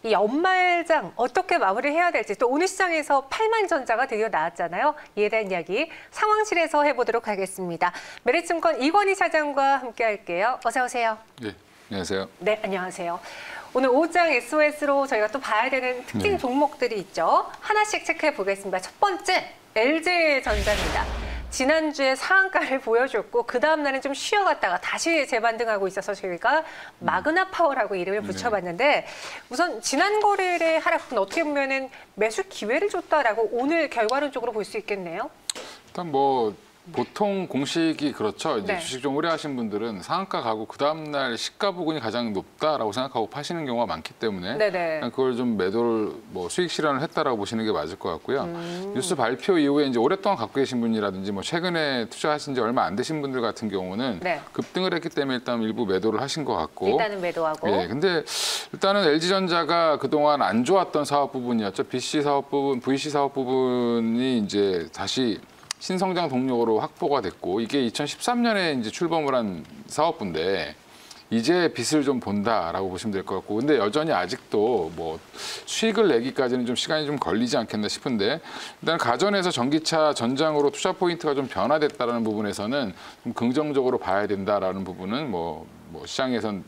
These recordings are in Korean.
이 연말장 어떻게 마무리해야 될지 또 오늘 시장에서 8만 전자가 드디어 나왔잖아요. 이에 대한 이야기 상황실에서 해보도록 하겠습니다. 메리츠증권 이건희 차장과 함께할게요. 어서 오세요. 네, 안녕하세요. 네, 안녕하세요. 오늘 5장 SOS로 저희가 또 봐야 되는 특징 종목들이 있죠. 하나씩 체크해 보겠습니다. 첫 번째, LG전자입니다. 지난주에 상한가를 보여줬고 그 다음 날은 좀 쉬어갔다가 다시 재반등하고 있어서 저희가 마그나 파워라고 이름을 붙여봤는데 우선 지난 거래일의 하락은 어떻게 보면은 매수 기회를 줬다라고 오늘 결과론적으로 볼 수 있겠네요. 일단 보통 공식이 그렇죠. 이제 주식 좀 오래 하신 분들은 상한가 가고 그 다음 날 시가 부근이 가장 높다라고 생각하고 파시는 경우가 많기 때문에 그걸 좀 매도를 수익 실현을 했다라고 보시는 게 맞을 것 같고요. 뉴스 발표 이후에 이제 오랫동안 갖고 계신 분이라든지 최근에 투자하신 지 얼마 안 되신 분들 같은 경우는 급등을 했기 때문에 일단 일부 매도를 하신 것 같고 일단은 매도하고. 네, 근데 일단은 LG전자가 그동안 안 좋았던 사업 부분이었죠. VC 사업 부분이 이제 다시 신성장 동력으로 확보가 됐고 이게 2013년에 이제 출범을 한 사업부인데 이제 빛을 좀 본다라고 보시면 될 것 같고 근데 여전히 아직도 수익을 내기까지는 좀 시간이 좀 걸리지 않겠나 싶은데 일단 가전에서 전기차 전장으로 투자 포인트가 좀 변화됐다라는 부분에서는 좀 긍정적으로 봐야 된다라는 부분은 시장에선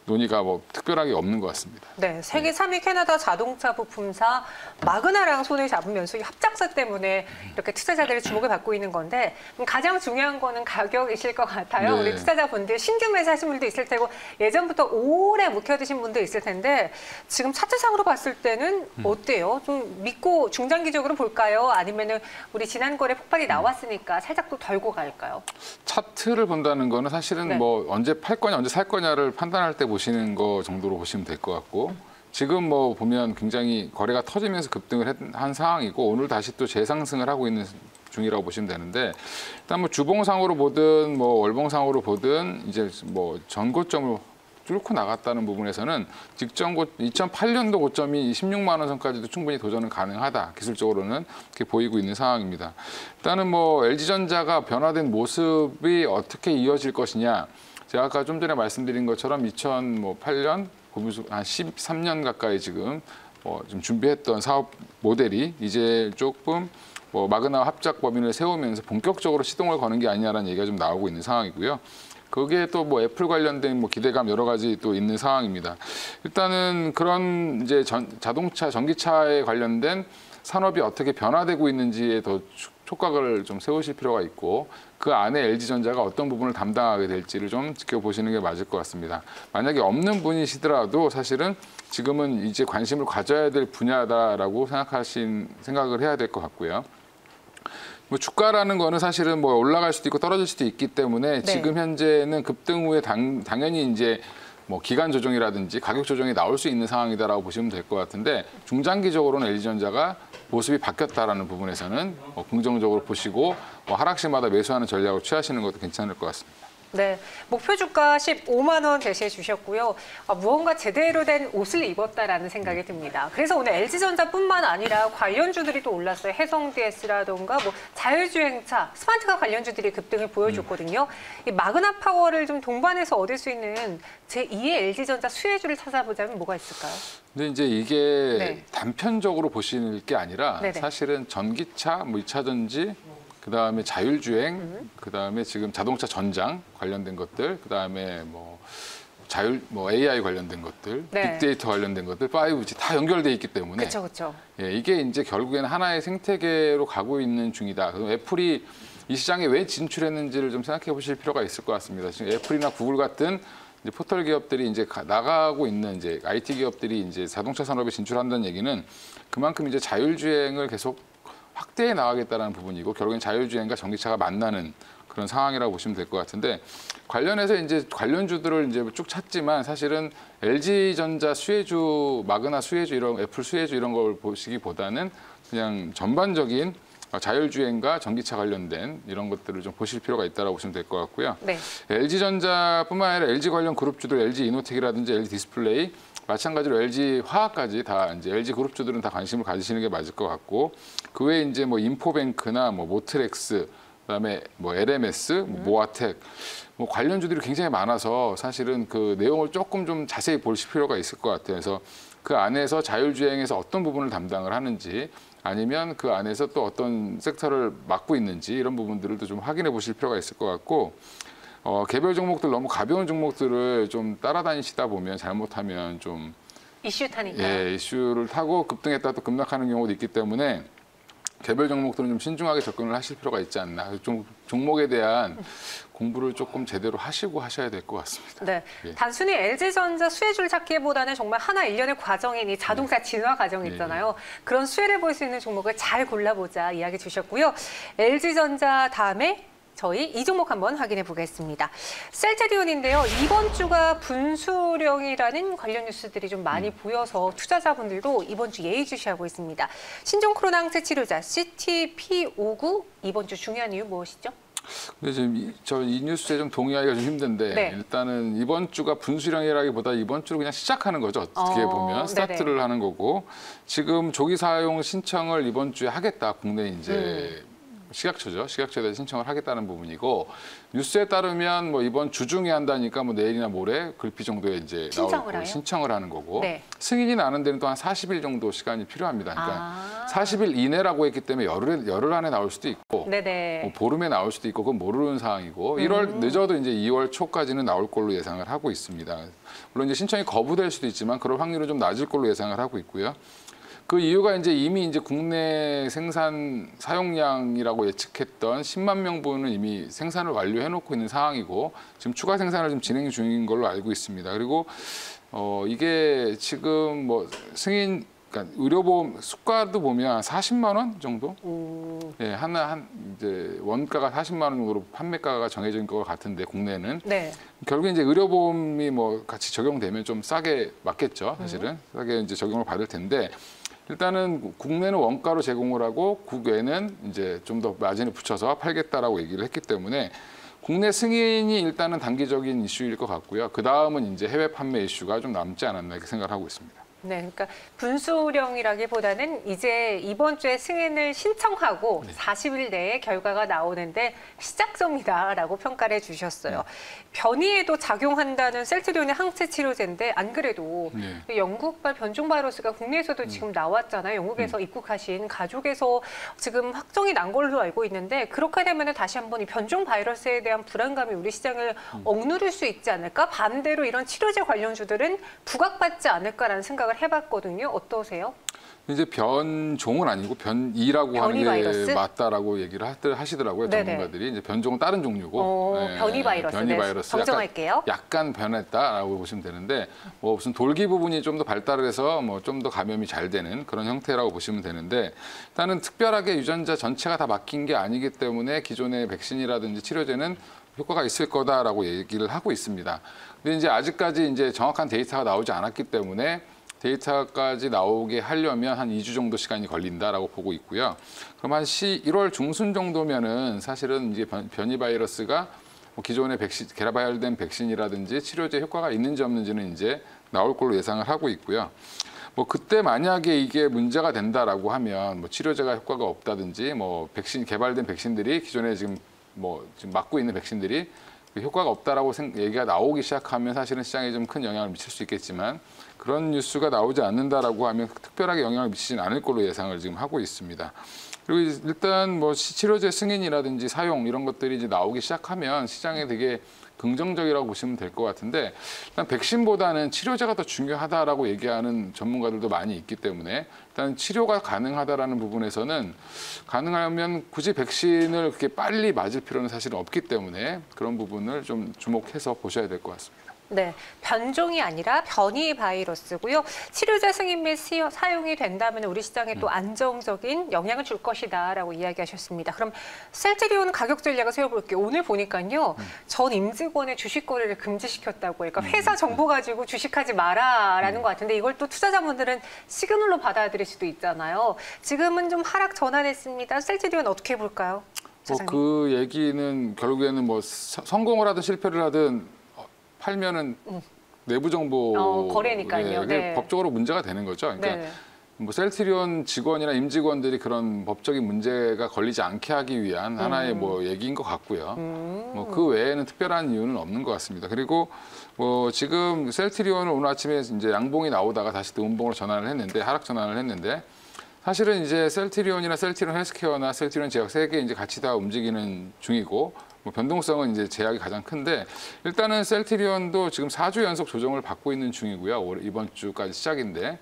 논의가 특별하게 없는 것 같습니다. 네, 세계 3위 캐나다 자동차 부품사 마그나랑 손을 잡으면서 이 합작사 때문에 이렇게 투자자들의 주목을 받고 있는 건데 가장 중요한 거는 가격이실 것 같아요. 우리 투자자분들 신규 매수하신 분도 있을 테고 예전부터 오래 묵혀두신 분도 있을 텐데 지금 차트상으로 봤을 때는 어때요? 좀 믿고 중장기적으로 볼까요? 아니면은 우리 지난 거래 폭발이 나왔으니까 살짝 또 덜고 갈까요? 차트를 본다는 거는 사실은 언제 팔 거냐, 언제 살 거냐를 판단할 때 보시는 거 정도로 보시면 될 것 같고 지금 보면 굉장히 거래가 터지면서 급등을 한 상황이고 오늘 다시 또 재상승을 하고 있는 중이라고 보시면 되는데 일단 주봉상으로 보든 월봉상으로 보든 이제 전고점을 뚫고 나갔다는 부분에서는 직전 2008년도 고점이 16만 원 선까지도 충분히 도전은 가능하다. 기술적으로는 그렇게 보이고 있는 상황입니다. 일단은 LG전자가 변화된 모습이 어떻게 이어질 것이냐. 제가 아까 좀 전에 말씀드린 것처럼 2008년 한 13년 가까이 지금 좀 준비했던 사업 모델이 이제 조금 마그나 합작 범위를 세우면서 본격적으로 시동을 거는 게 아니냐라는 얘기가 좀 나오고 있는 상황이고요. 거기에 또 애플 관련된 기대감 여러 가지 또 있는 상황입니다. 일단은 그런 이제 자동차, 전기차에 관련된 산업이 어떻게 변화되고 있는지에 더 촉각을 좀 세우실 필요가 있고 그 안에 LG전자가 어떤 부분을 담당하게 될지를 좀 지켜보시는 게 맞을 것 같습니다. 만약에 없는 분이시더라도 사실은 지금은 이제 관심을 가져야 될 분야다라고 생각을 해야 될 것 같고요. 주가라는 거는 사실은 올라갈 수도 있고 떨어질 수도 있기 때문에 지금 현재는 급등 후에 당연히 이제 기간 조정이라든지 가격 조정이 나올 수 있는 상황이다라고 보시면 될 것 같은데 중장기적으로는 LG전자가 모습이 바뀌었다라는 부분에서는 긍정적으로 보시고 하락시마다 매수하는 전략을 취하시는 것도 괜찮을 것 같습니다. 네, 목표 주가 15만 원 제시해 주셨고요. 무언가 제대로 된 옷을 입었다라는 생각이 듭니다. 그래서 오늘 LG전자뿐만 아니라 관련주들이 또 올랐어요. 해성DS라던가 자율주행차, 스마트카 관련주들이 급등을 보여줬거든요. 이 마그나 파워를 좀 동반해서 얻을 수 있는 제2의 LG전자 수혜주를 찾아보자면 뭐가 있을까요? 근데 이제 이게 단편적으로 보시는 게 아니라 사실은 전기차, 2차 전지, 그다음에 자율주행, 그다음에 지금 자동차 전장 관련된 것들, 그다음에 AI 관련된 것들, 빅데이터 관련된 것들, 5G 다 연결돼 있기 때문에 이게 이제 결국에는 하나의 생태계로 가고 있는 중이다. 그래서 애플이 이 시장에 왜 진출했는지를 좀 생각해 보실 필요가 있을 것 같습니다. 지금 애플이나 구글 같은 이제 포털 기업들이 이제 나가고 있는 이제 IT 기업들이 이제 자동차 산업에 진출한다는 얘기는 그만큼 이제 자율주행을 계속 확대해 나가겠다는 부분이고 결국엔 자율주행과 전기차가 만나는 그런 상황이라고 보시면 될 것 같은데 관련해서 이제 관련주들을 이제 쭉 찾지만 사실은 LG전자 수혜주, 마그나 수혜주 이런 애플 수혜주 이런 걸 보시기보다는 그냥 전반적인 자율주행과 전기차 관련된 이런 것들을 좀 보실 필요가 있다고 보시면 될 것 같고요. LG전자뿐만 아니라 LG 관련 그룹주들, LG이노텍이라든지 LG디스플레이 마찬가지로 LG화학까지 다 이제 LG 그룹주들은 다 관심을 가지시는 게 맞을 것 같고 그 외에 이제 인포뱅크나 모트렉스 그다음에 LMS, 모아텍 관련주들이 굉장히 많아서 사실은 그 내용을 조금 좀 자세히 보실 필요가 있을 것 같아요. 그래서 그 안에서 자율주행에서 어떤 부분을 담당을 하는지 아니면 그 안에서 또 어떤 섹터를 맡고 있는지 이런 부분들을 좀 확인해 보실 필요가 있을 것 같고 개별 종목들 너무 가벼운 종목들을 좀 따라다니시다 보면 잘못하면 좀 이슈 타니까. 예, 이슈를 타고 급등했다 또 급락하는 경우도 있기 때문에 개별 종목들은 좀 신중하게 접근을 하실 필요가 있지 않나. 좀 종목에 대한 공부를 조금 제대로 하시고 하셔야 될 것 같습니다. 네, 예. 단순히 LG전자 수혜줄 찾기보다는 정말 하나 일련의 과정인 이 자동차 진화 과정이 있잖아요. 그런 수혜를 볼 수 있는 종목을 잘 골라보자 이야기 주셨고요. LG전자 다음에 저희 이 종목 한번 확인해 보겠습니다. 셀트리온인데요. 이번 주가 분수령이라는 관련 뉴스들이 좀 많이 보여서 투자자분들도 이번 주 예의주시하고 있습니다. 신종 코로나 항체 치료자 CTP59 이번 주 중요한 이유 무엇이죠? 근데 지금 저 이 뉴스에 좀 동의하기가 좀 힘든데 네. 일단은 이번 주가 분수령이라기보다 이번 주를 그냥 시작하는 거죠. 어떻게 보면 스타트를 하는 거고 지금 조기 사용 신청을 이번 주에 하겠다. 국내 이제 식약처죠. 식약처에 대해 신청을 하겠다는 부분이고 뉴스에 따르면 뭐 이번 주 중에 한다니까 뭐 내일이나 모레 글피 정도에 이제 신청을 하는 거고 네. 승인이 나는 데는 또 한 40일 정도 시간이 필요합니다. 그러니까 40일 이내라고 했기 때문에 열흘 안에 나올 수도 있고 뭐 보름에 나올 수도 있고 그건 모르는 상황이고 1월 늦어도 이제 2월 초까지는 나올 걸로 예상을 하고 있습니다. 물론 이제 신청이 거부될 수도 있지만 그럴 확률은 좀 낮을 걸로 예상을 하고 있고요. 그 이유가 이제 이미 이제 국내 생산 사용량이라고 예측했던 10만 명분은 이미 생산을 완료해 놓고 있는 상황이고 지금 추가 생산을 좀 진행 중인 걸로 알고 있습니다. 그리고 이게 지금 뭐 승인 그러니까 의료보험 수가도 보면 40만 원 정도? 예, 한 이제 원가가 40만 원 정도로 판매가가 정해진 것 같은데 국내는 결국에 이제 의료보험이 뭐 같이 적용되면 좀 싸게 맞겠죠, 사실은 싸게 이제 적용을 받을 텐데. 일단은 국내는 원가로 제공을 하고 국외는 이제 좀 더 마진을 붙여서 팔겠다라고 얘기를 했기 때문에 국내 승인이 일단은 단기적인 이슈일 것 같고요. 그 다음은 이제 해외 판매 이슈가 좀 남지 않았나 이렇게 생각을 하고 있습니다. 네, 그러니까 분수령이라기보다는 이제 이번 주에 승인을 신청하고 40일 내에 결과가 나오는데 시작점이다라고 평가를 해주셨어요. 변이에도 작용한다는 셀트리온의 항체 치료제인데 안 그래도 영국발 변종 바이러스가 국내에서도 지금 나왔잖아요. 영국에서 입국하신 가족에서 지금 확정이 난 걸로 알고 있는데 그렇게 되면 다시 한번 이 변종 바이러스에 대한 불안감이 우리 시장을 억누를 수 있지 않을까? 반대로 이런 치료제 관련주들은 부각받지 않을까라는 생각을 해봤거든요. 어떠세요? 이제 변종은 아니고 변이라고 하는 게 바이러스? 맞다라고 얘기를 하시더라고요. 전문가들이. 이제 변종은 다른 종류고. 변이 바이러스. 변이 바이러스. 정정할게요. 약간 변했다라고 보시면 되는데 뭐 무슨 돌기 부분이 좀 더 발달을 해서 뭐 좀 더 감염이 잘 되는 그런 형태라고 보시면 되는데 일단은 특별하게 유전자 전체가 다 바뀐 게 아니기 때문에 기존의 백신이라든지 치료제는 효과가 있을 거다라고 얘기를 하고 있습니다. 근데 이제 아직까지 이제 정확한 데이터가 나오지 않았기 때문에 데이터까지 나오게 하려면 한 2주 정도 시간이 걸린다라고 보고 있고요. 그럼 한 1월 중순 정도면은 사실은 이제 변이 바이러스가 뭐 기존의 백신, 개발된 백신이라든지 치료제 효과가 있는지 없는지는 이제 나올 걸로 예상을 하고 있고요. 뭐 그때 만약에 이게 문제가 된다라고 하면 뭐 치료제가 효과가 없다든지 뭐 백신 개발된 백신들이 기존에 지금 맞고 있는 백신들이 효과가 없다라고 얘기가 나오기 시작하면 사실은 시장에 좀 큰 영향을 미칠 수 있겠지만 그런 뉴스가 나오지 않는다라고 하면 특별하게 영향을 미치지는 않을 걸로 예상을 지금 하고 있습니다. 그리고 일단 뭐 치료제 승인이라든지 사용 이런 것들이 이제 나오기 시작하면 시장에 되게 긍정적이라고 보시면 될 것 같은데 일단 백신보다는 치료제가 더 중요하다라고 얘기하는 전문가들도 많이 있기 때문에 일단 치료가 가능하다라는 부분에서는 가능하면 굳이 백신을 그렇게 빨리 맞을 필요는 사실은 없기 때문에 그런 부분을 좀 주목해서 보셔야 될 것 같습니다. 네, 변종이 아니라 변이 바이러스고요. 치료제 승인 및 사용이 된다면 우리 시장에 또 안정적인 영향을 줄 것이다라고 이야기하셨습니다. 그럼 셀트리온 가격 전략을 세워볼게요. 오늘 보니까요. 전 임직원의 주식 거래를 금지시켰다고. 그러니까 회사 정보 가지고 주식하지 마라라는 것 같은데 이걸 또 투자자분들은 시그널로 받아들일 수도 있잖아요. 지금은 좀 하락 전환했습니다. 셀트리온 어떻게 볼까요? 그 얘기는 결국에는 뭐 성공을 하든 실패를 하든 팔면은 내부 정보 거래니까요. 법적으로 문제가 되는 거죠. 그러니까 뭐 셀트리온 직원이나 임직원들이 그런 법적인 문제가 걸리지 않게 하기 위한 하나의 뭐 얘기인 것 같고요. 뭐 그 외에는 특별한 이유는 없는 것 같습니다. 그리고 뭐 지금 셀트리온을 오늘 아침에 이제 양봉이 나오다가 다시 또 음봉으로 전환을 했는데 하락 전환을 했는데 사실은 이제 셀트리온이나 셀트리온 헬스케어나 셀트리온 제약 세 개 이제 같이 다 움직이는 중이고 뭐 변동성은 이제 제약이 가장 큰데 일단은 셀트리온도 지금 4주 연속 조정을 받고 있는 중이고요. 이번 주까지 시작인데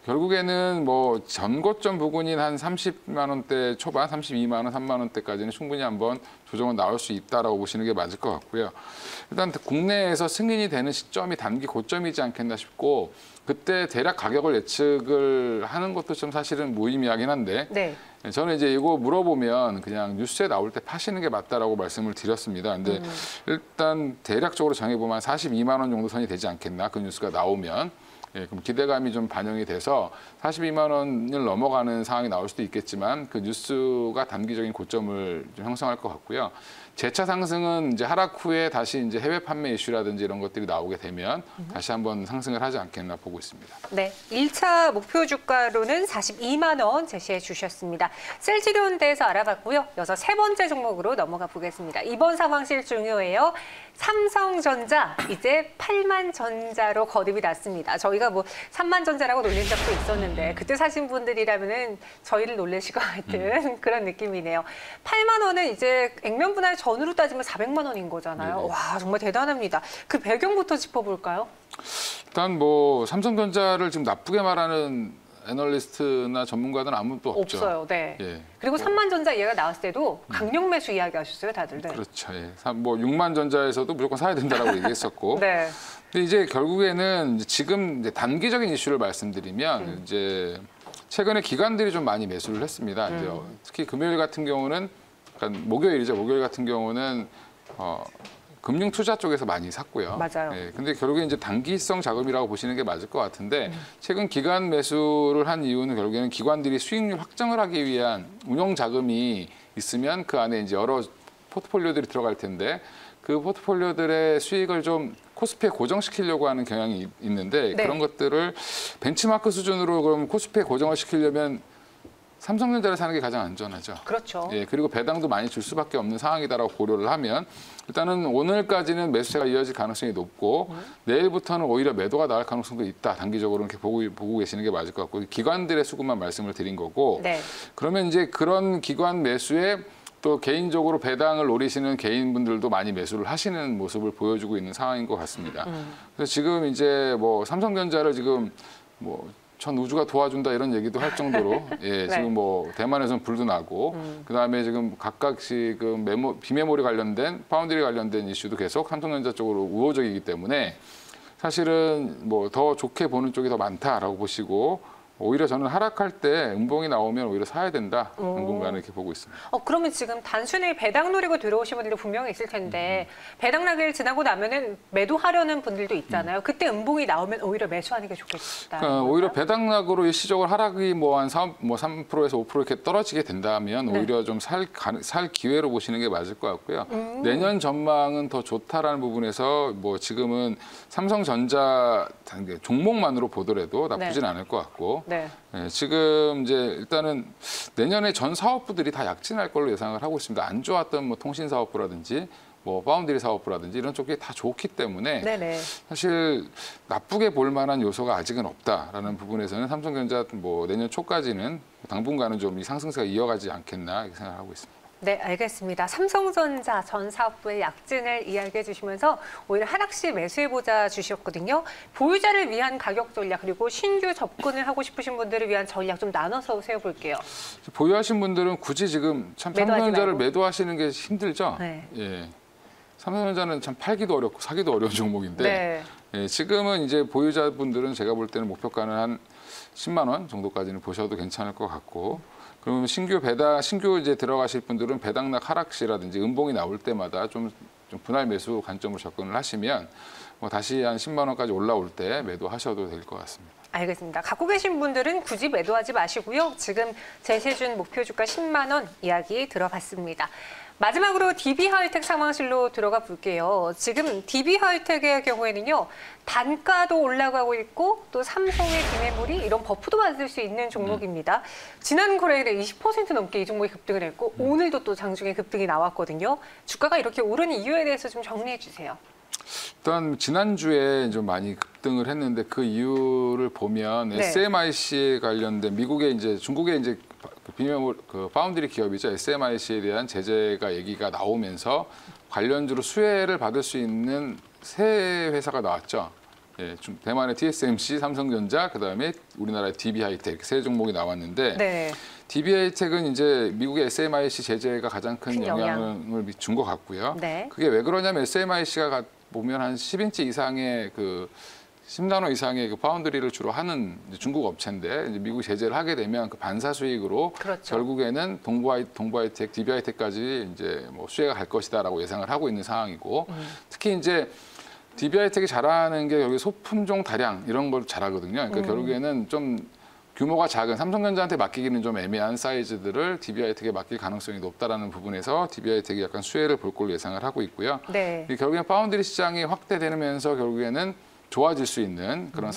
결국에는 뭐 전고점 부근인 한 30만 원대 초반, 32만 원, 3만 원대까지는 충분히 한번 조정은 나올 수 있다라고 보시는 게 맞을 것 같고요. 일단 국내에서 승인이 되는 시점이 단기 고점이지 않겠나 싶고 그때 대략 가격을 예측을 하는 것도 좀 사실은 무의미하긴 한데 네. 저는 이제 이거 물어보면 그냥 뉴스에 나올 때 파시는 게 맞다라고 말씀을 드렸습니다. 근데 일단 대략적으로 정해보면 42만 원 정도 선이 되지 않겠나 그 뉴스가 나오면. 예, 그럼 기대감이 좀 반영이 돼서 42만 원을 넘어가는 상황이 나올 수도 있겠지만 그 뉴스가 단기적인 고점을 좀 형성할 것 같고요. 재차 상승은 이제 하락 후에 다시 이제 해외 판매 이슈라든지 이런 것들이 나오게 되면 다시 한번 상승을 하지 않겠나 보고 있습니다. 네, 1차 목표 주가로는 42만 원 제시해 주셨습니다. 셀트리온 대해서 알아봤고요. 이어서 세 번째 종목으로 넘어가 보겠습니다. 이번 상황실 중요해요. 삼성전자 이제 8만 전자로 거듭이 났습니다. 저희가 뭐 3만 전자라고 놀린 적도 있었는데 그때 사신 분들이라면은 저희를 놀라실 것 같은 그런 느낌이네요. 8만 원은 이제 액면 분할 전으로 따지면 400만 원인 거잖아요. 네네. 와, 정말 대단합니다. 그 배경부터 짚어볼까요? 일단 뭐 삼성전자를 지금 나쁘게 말하는 애널리스트나 전문가들은 아무도 없죠. 없어요. 네. 예. 그리고 3만 전자 이야기가 나왔을 때도 강력 매수 이야기하셨어요, 다들. 네. 그렇죠. 예. 뭐 6만 전자에서도 무조건 사야 된다라고 얘기했었고. 네. 근데 이제 결국에는 이제 지금 이제 단기적인 이슈를 말씀드리면 이제 최근에 기관들이 좀 많이 매수를 했습니다. 이제 특히 금요일 같은 경우는 그러니까 목요일이죠. 목요일 같은 경우는 금융 투자 쪽에서 많이 샀고요. 맞아요. 예, 근데 결국에 이제 단기성 자금이라고 보시는 게 맞을 것 같은데 최근 기관 매수를 한 이유는 결국에는 기관들이 수익률 확정을 하기 위한 운용 자금이 있으면 그 안에 이제 여러 포트폴리오들이 들어갈 텐데 그 포트폴리오들의 수익을 좀 코스피에 고정시키려고 하는 경향이 있는데 네. 그런 것들을 벤치마크 수준으로 그럼 코스피에 고정을 시키려면 삼성전자를 사는 게 가장 안전하죠. 그렇죠. 예, 그리고 배당도 많이 줄 수밖에 없는 상황이다라고 고려를 하면 일단은 오늘까지는 매수세가 이어질 가능성이 높고 내일부터는 오히려 매도가 나올 가능성도 있다. 단기적으로 이렇게 보고 계시는 게 맞을 것 같고 기관들의 수급만 말씀을 드린 거고 네. 그러면 이제 그런 기관 매수에 또 개인적으로 배당을 노리시는 개인분들도 많이 매수를 하시는 모습을 보여주고 있는 상황인 것 같습니다. 그래서 지금 이제 뭐 삼성전자를 지금 뭐 전 우주가 도와준다 이런 얘기도 할 정도로 예, 네. 지금 뭐 대만에서는 불도 나고 그다음에 지금 각각 지금 비메모리 관련된 파운드리 관련된 이슈도 계속 삼성전자 쪽으로 우호적이기 때문에 사실은 뭐 더 좋게 보는 쪽이 더 많다라고 보시고 오히려 저는 하락할 때 음봉이 나오면 오히려 사야 된다 당분간은 이렇게 보고 있습니다. 그러면 지금 단순히 배당 노리고 들어오신 분들도 분명히 있을 텐데 배당 나기를 지나고 나면은 매도하려는 분들도 있잖아요. 그때 음봉이 나오면 오히려 매수하는 게 좋겠다. 그러니까 오히려 배당락으로 일시적으로 하락이 뭐 한 3%에서 5% 이렇게 떨어지게 된다면 네. 오히려 좀 살 기회로 보시는 게 맞을 것 같고요. 내년 전망은 더 좋다라는 부분에서 뭐 지금은 삼성전자 종목만으로 보더라도 나쁘진 네. 않을 것 같고 네. 예, 지금 이제 일단은 내년에 전 사업부들이 다 약진할 걸로 예상을 하고 있습니다. 안 좋았던 뭐 통신 사업부라든지 뭐 파운드리 사업부라든지 이런 쪽이 다 좋기 때문에 네네. 사실 나쁘게 볼 만한 요소가 아직은 없다라는 부분에서는 삼성전자 뭐 내년 초까지는 당분간은 좀 이 상승세가 이어가지 않겠나 이렇게 생각하고 있습니다. 네, 알겠습니다. 삼성전자 전 사업부의 약진을 이야기해 주시면서 오히려 하락시 매수해보자 주셨거든요. 보유자를 위한 가격 전략 그리고 신규 접근을 하고 싶으신 분들을 위한 전략 좀 나눠서 세워볼게요. 보유하신 분들은 굳이 지금 참 매도하지 삼성전자를 말고. 매도하시는 게 힘들죠. 네. 예. 삼성전자는 참 팔기도 어렵고 사기도 어려운 종목인데 네. 예, 지금은 이제 보유자분들은 제가 볼 때는 목표가는 한 10만 원 정도까지는 보셔도 괜찮을 것 같고 그러면 신규 이제 들어가실 분들은 배당락 하락시라든지 음봉이 나올 때마다 좀 분할 매수 관점으로 접근을 하시면 뭐 다시 한 10만 원까지 올라올 때 매도하셔도 될 것 같습니다. 알겠습니다. 갖고 계신 분들은 굳이 매도하지 마시고요. 지금 제시해준 목표 주가 10만 원 이야기 들어봤습니다. 마지막으로 DB하이텍 상황실로 들어가 볼게요. 지금 DB하이텍의 경우에는요. 단가도 올라가고 있고 또 삼성의 기매물이 이런 버프도 받을 수 있는 종목입니다. 지난 거래일에 20% 넘게 이 종목이 급등을 했고 오늘도 또 장중에 급등이 나왔거든요. 주가가 이렇게 오른 이유에 대해서 좀 정리해 주세요. 일단 지난주에 좀 많이 급등을 했는데 그 이유를 보면 네. SMIC에 관련된 미국의 이제 중국의 이제 비밀 그 파운드리 기업이죠. SMIC에 대한 제재가 얘기가 나오면서 관련주로 수혜를 받을 수 있는 세 회사가 나왔죠. 예, 대만의 TSMC, 삼성전자, 그다음에 우리나라의 DB하이텍 세 종목이 나왔는데 네. DB하이텍은 이제 미국의 SMIC 제재가 가장 큰 영향을 준 것 같고요. 네. 그게 왜 그러냐면 SMIC가 보면 한 10인치 이상의 그 10나노 이상의 그 파운드리를 주로 하는 중국 업체인데 이제 미국 제재를 하게 되면 그 반사 수익으로 그렇죠. 결국에는 동부하이텍, DB하이텍까지 이제 뭐 수혜가 갈 것이다라고 예상을 하고 있는 상황이고 특히 이제 DB하이텍이 잘하는 게 여기 소품종 다량 이런 걸 잘하거든요. 그러니까 결국에는 좀 규모가 작은 삼성전자한테 맡기기는 좀 애매한 사이즈들을 DB하이텍에 맡길 가능성이 높다라는 부분에서 DB하이텍이 약간 수혜를 볼 걸로 예상을 하고 있고요. 네. 결국엔 파운드리 시장이 확대되면서 결국에는 좋아질 수 있는 그런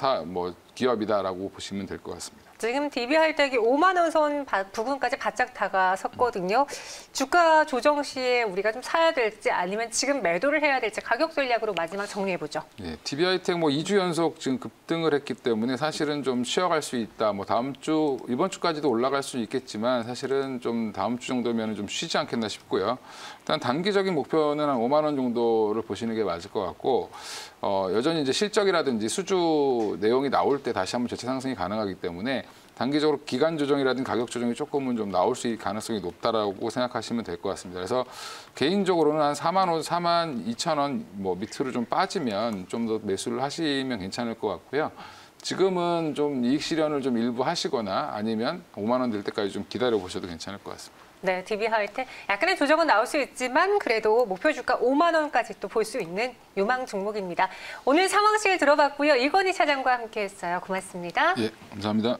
기업이다라고 보시면 될 것 같습니다. 지금 DB하이텍이 5만 원 선 부근까지 바짝 다가섰거든요. 주가 조정 시에 우리가 좀 사야 될지 아니면 지금 매도를 해야 될지 가격 전략으로 마지막 정리해보죠. 네, DB하이텍 뭐 2주 연속 지금 급등을 했기 때문에 사실은 좀 쉬어갈 수 있다. 뭐 다음 주, 이번 주까지도 올라갈 수 있겠지만 사실은 좀 다음 주 정도면 좀 쉬지 않겠나 싶고요. 일단 단기적인 목표는 한 5만 원 정도를 보시는 게 맞을 것 같고 여전히 이제 실적이라든지 수주 내용이 나올 때 다시 한번 재차 상승이 가능하기 때문에 단기적으로 기간 조정이라든지 가격 조정이 조금은 좀 나올 수 있는 가능성이 높다라고 생각하시면 될 것 같습니다. 그래서 개인적으로는 한 4만 원, 4만 2천 원 뭐 밑으로 좀 빠지면 좀 더 매수를 하시면 괜찮을 것 같고요. 지금은 좀 이익 실현을 좀 일부 하시거나 아니면 5만 원 될 때까지 좀 기다려 보셔도 괜찮을 것 같습니다. 네, DB하이텍 약간의 조정은 나올 수 있지만 그래도 목표 주가 5만 원까지 또 볼 수 있는 유망 종목입니다. 오늘 상황실 들어봤고요. 이건희 차장과 함께했어요. 고맙습니다. 예, 감사합니다.